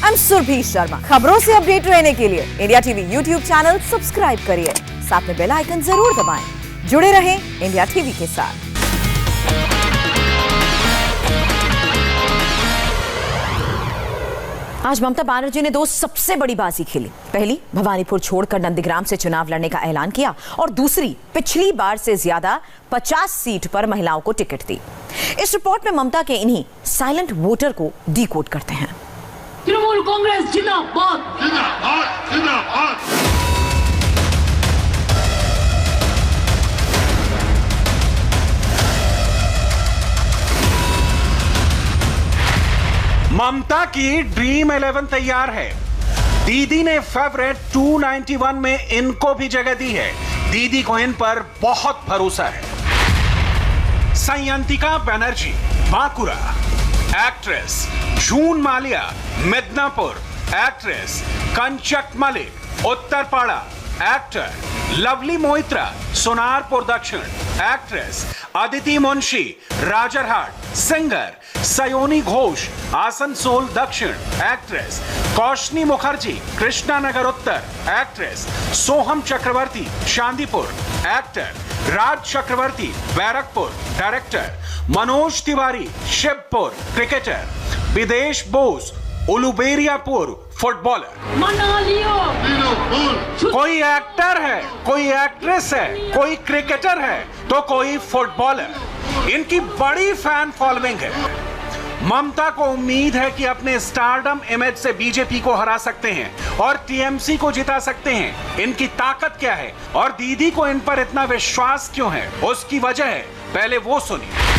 I'm Surabhi Sharma. खबरों से update रहने के लिए India TV YouTube channel subscribe करिए, साथ में बेल आइकन जरूर दबाएं। जुड़े रहें इंडिया टीवी के साथ। आज ममता बनर्जी ने दो सबसे बड़ी बाजी खेली। पहली, भवानीपुर छोड़कर नंदीग्राम से चुनाव लड़ने का ऐलान किया और दूसरी, पिछली बार से ज्यादा 50 सीट पर महिलाओं को टिकट दी। इस रिपोर्ट में ममता के इन्हीं साइलेंट वोटर को डिकोड करते हैं। तृणमूल कांग्रेस जिंदाबाद, जिंदाबाद, जिंदाबाद। ममता की ड्रीम 11 तैयार है। दीदी ने फेवरेट 291 में इनको भी जगह दी है। दीदी को इन पर बहुत भरोसा है। Sayantika Banerjee, Bankura, actress. June Malia, Midnapore, actress. Kanchan Mallick, Uttarpara, actor. Lovely Moitra, Sonarpur Dakshin, actress. Aditi Munshi, Rajarhat, singer. Sayoni Ghosh, Asansol Dakshin, actress. Koushani Mukherjee, Krishnanagar Uttar, actress. Soham Chakraborty, Chandipur, actor. Raj Chakraborty, Barrackpore, director. Manoj Tiwari, Shibpur, cricketer. Bidesh Bose, उलुबेरियापुर, footballer. मना लियो। कोई एक्टर है, कोई एक्ट्रेस है, कोई क्रिकेटर है तो कोई फुटबॉलर। इनकी बड़ी फैन फॉलोइंग है। ममता को उम्मीद है कि अपने स्टारडम इमेज से बीजेपी को हरा सकते हैं और टीएमसी को जिता सकते हैं। इनकी ताकत क्या है और दीदी को इन पर इतना विश्वास क्यों है, उसकी वजह है, पहले वो सुनिए।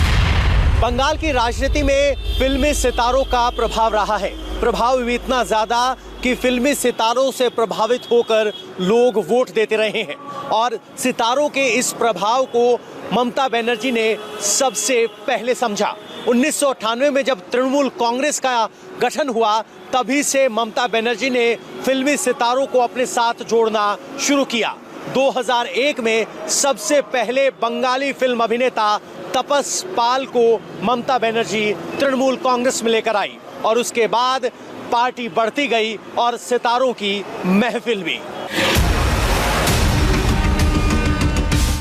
बंगाल की राजनीति में फिल्मी सितारों का प्रभाव रहा है। प्रभाव भी इतना ज्यादा कि फिल्मी सितारों से प्रभावित होकर लोग वोट देते रहे हैं और सितारों के इस प्रभाव को ममता बनर्जी ने सबसे पहले समझा। 1998 में जब तृणमूल कांग्रेस का गठन हुआ, तभी से ममता बनर्जी ने फिल्मी सितारों को अपने साथ जोड़ना शुरू किया। 2001 में सबसे पहले बंगाली फिल्म अभिनेता तपस पाल को ममता बनर्जी तृणमूल कांग्रेस में लेकर आई और उसके बाद पार्टी बढ़ती गई और सितारों की महफिल भी।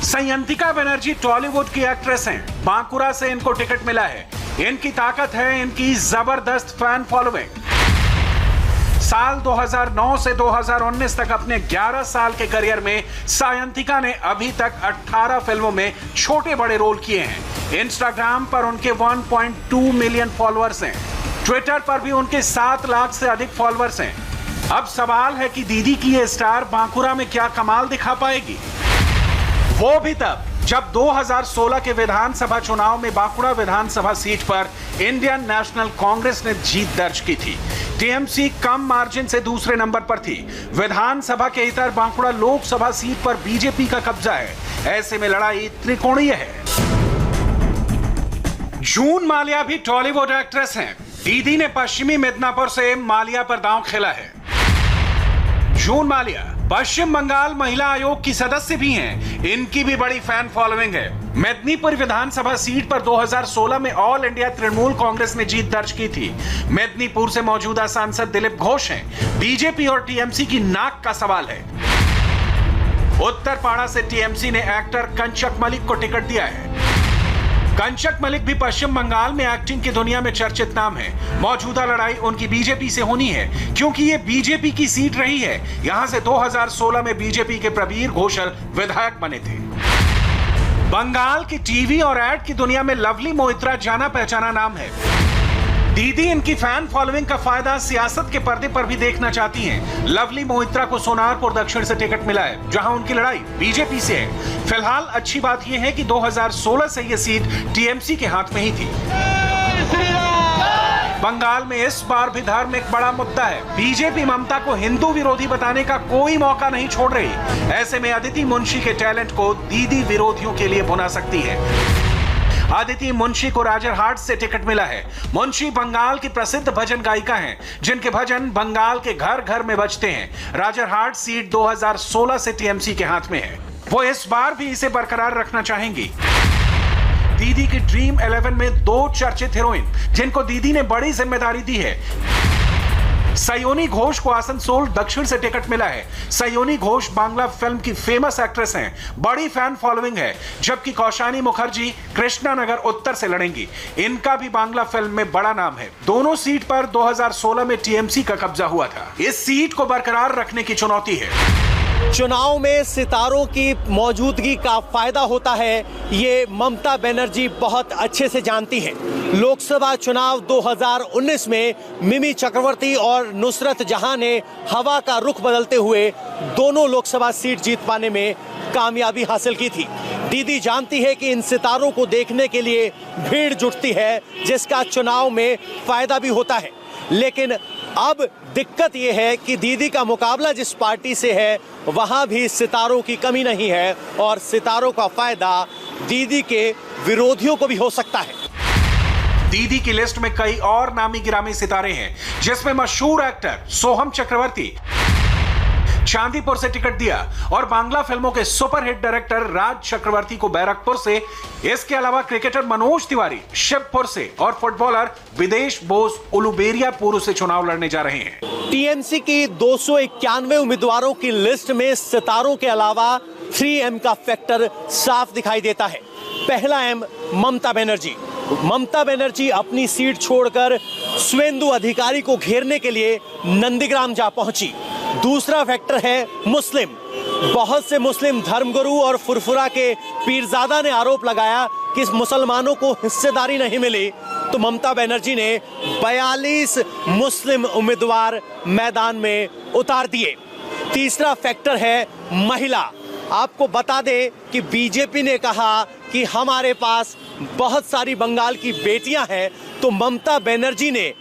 संयंतिका बनर्जी टॉलीवुड की एक्ट्रेस हैं। बांकुरा से इनको टिकट मिला है। इनकी ताकत है इनकी जबरदस्त फैन फॉलोइंग। साल 2009 से 2019 तक अपने 11 साल के करियर में संयंतिका ने अभी तक 18 फिल्मों में छोटे बड़े रोल किए हैं। इंस्टाग्राम पर उनके 1.2 मिलियन फॉलोअर्स हैं। ट्विटर पर भी उनके 7 लाख से अधिक फॉलोअर्स हैं। अब सवाल है कि दीदी की ये स्टार बांकुरा में क्या कमाल दिखा पाएगी, वो भी तब जब 2016 के विधानसभा चुनाव में बांकुरा विधानसभा सीट पर इंडियन नेशनल कांग्रेस ने जीत दर्ज की थी। टीएमसी कम मार्जिन से दूसरे नंबर पर थी। विधानसभा के इतर बांकुरा लोकसभा सीट पर बीजेपी का कब्जा है। ऐसे में लड़ाई त्रिकोणीय है। जून मालिया भी टॉलीवुड एक्ट्रेस हैं। दीदी ने पश्चिमी मिदनापुर से मालिया पर दांव खेला है। जून मालिया पश्चिम बंगाल महिला आयोग की सदस्य भी हैं। इनकी भी बड़ी फैन फॉलोइंग है। मेदिनीपुर विधानसभा सीट पर 2016 में ऑल इंडिया तृणमूल कांग्रेस ने जीत दर्ज की थी। मेदिनीपुर से मौजूदा सांसद दिलीप घोष हैं। बीजेपी और टीएमसी की नाक का सवाल है। उत्तरपाड़ा से टीएमसी ने एक्टर कंचक मलिक को टिकट दिया है। कंचक मलिक भी पश्चिम बंगाल में एक्टिंग की दुनिया में चर्चित नाम है। मौजूदा लड़ाई उनकी बीजेपी से होनी है क्योंकि ये बीजेपी की सीट रही है। यहां से 2016 में बीजेपी के प्रबीर घोषल विधायक बने थे। बंगाल की टीवी और एड की दुनिया में लवली मोइत्रा जाना पहचाना नाम है। दीदी इनकी फैन फॉलोइंग का फायदा सियासत के पर्दे पर भी देखना चाहती हैं। लवली मोइत्रा को सोनारपुर दक्षिण से टिकट मिला है, जहां उनकी लड़ाई बीजेपी से है। फिलहाल अच्छी बात यह है कि 2016 से यह सीट टीएमसी के हाथ में ही थी। बंगाल में इस बार भी धर्म एक बड़ा मुद्दा है। बीजेपी ममता को हिंदू विरोधी बताने का कोई मौका नहीं छोड़ रही। ऐसे में अदिति मुंशी के टैलेंट को दीदी विरोधियों के लिए भुना सकती है। अदिति मुंशी को राजरहाट से टिकट मिला है। मुंशी बंगाल की प्रसिद्ध भजन गायिका हैं, जिनके भजन बंगाल के घर घर में बजते हैं। राजरहाट सीट 2016 से टीएमसी के हाथ में है। वो इस बार भी इसे बरकरार रखना चाहेंगी। दीदी की ड्रीम 11 में 2 चर्चित हीरोइन, जिनको दीदी ने बड़ी जिम्मेदारी दी है। सयोनी घोष को आसनसोल दक्षिण से टिकट मिला है। सयोनी घोष बांग्ला फिल्म की फेमस एक्ट्रेस हैं, बड़ी फैन फॉलोइंग है, जबकि कौशानी मुखर्जी कृष्णानगर उत्तर से लड़ेंगी। इनका भी बांग्ला फिल्म में बड़ा नाम है। दोनों सीट पर 2016 में टीएमसी का कब्जा हुआ था। इस सीट को बरकरार रखने की चुनौती है। चुनाव में सितारों की मौजूदगी का फायदा होता है, ये ममता बनर्जी बहुत अच्छे से जानती हैं। लोकसभा चुनाव 2019 में मिमी चक्रवर्ती और नुसरत जहां ने हवा का रुख बदलते हुए दोनों लोकसभा सीट जीत पाने में कामयाबी हासिल की थी। दीदी जानती है कि इन सितारों को देखने के लिए भीड़ जुटती है, जिसका चुनाव में फायदा भी होता है। लेकिन अब दिक्कत यह है कि दीदी का मुकाबला जिस पार्टी से है वहां भी सितारों की कमी नहीं है और सितारों का फायदा दीदी के विरोधियों को भी हो सकता है। दीदी की लिस्ट में कई और नामी गिरामी सितारे हैं, जिसमें मशहूर एक्टर सोहम चक्रवर्ती चांदीपुर से टिकट दिया और बांग्ला फिल्मों के सुपरहिट डायरेक्टर राज चक्रवर्ती को बैरकपुर से, इसके अलावा क्रिकेटर मनोज तिवारी शिवपुर से और फुटबॉलर विदेश बोस उलुबेरिया पूर्व से चुनाव लड़ने जा रहे हैं। टीएमसी की 291 उम्मीदवारों की लिस्ट में सितारों के अलावा 3M का फैक्टर साफ दिखाई देता है। पहला M ममता बनर्जी। ममता बनर्जी अपनी सीट छोड़कर शुवेंदु अधिकारी को घेरने के लिए नंदीग्राम जा पहुंची। दूसरा फैक्टर है मुस्लिम। बहुत से मुस्लिम धर्मगुरु और फुरफुरा के पीरजादा ने आरोप लगाया कि मुसलमानों को हिस्सेदारी नहीं मिली, तो ममता बनर्जी ने 42 मुस्लिम उम्मीदवार मैदान में उतार दिए। तीसरा फैक्टर है महिला। आपको बता दें कि बीजेपी ने कहा कि हमारे पास बहुत सारी बंगाल की बेटियां हैं, तो ममता बनर्जी ने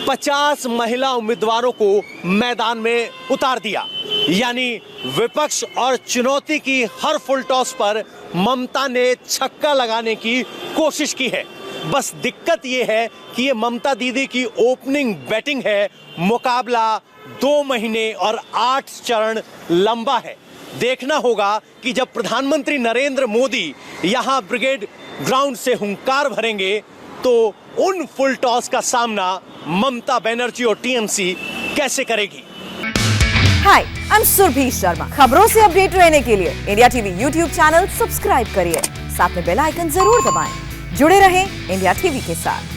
50 महिला उम्मीदवारों को मैदान में उतार दिया। यानी विपक्ष और चुनौती की हर फुल टॉस पर ममता ने छक्का लगाने की कोशिश की है। बस दिक्कत यह है कि ये ममता दीदी की ओपनिंग बैटिंग है। मुकाबला 2 महीने और 8 चरण लंबा है। देखना होगा कि जब प्रधानमंत्री नरेंद्र मोदी यहां ब्रिगेड ग्राउंड से हुंकार भरेंगे तो उन फुल टॉस का सामना ममता बनर्जी और टीएमसी कैसे करेगी। हाय, आई एम सुरभि शर्मा। खबरों से अपडेट रहने के लिए India TV YouTube channel subscribe करिए, साथ में बेल आइकन जरूर दबाएं। जुड़े रहें इंडिया टीवी के साथ।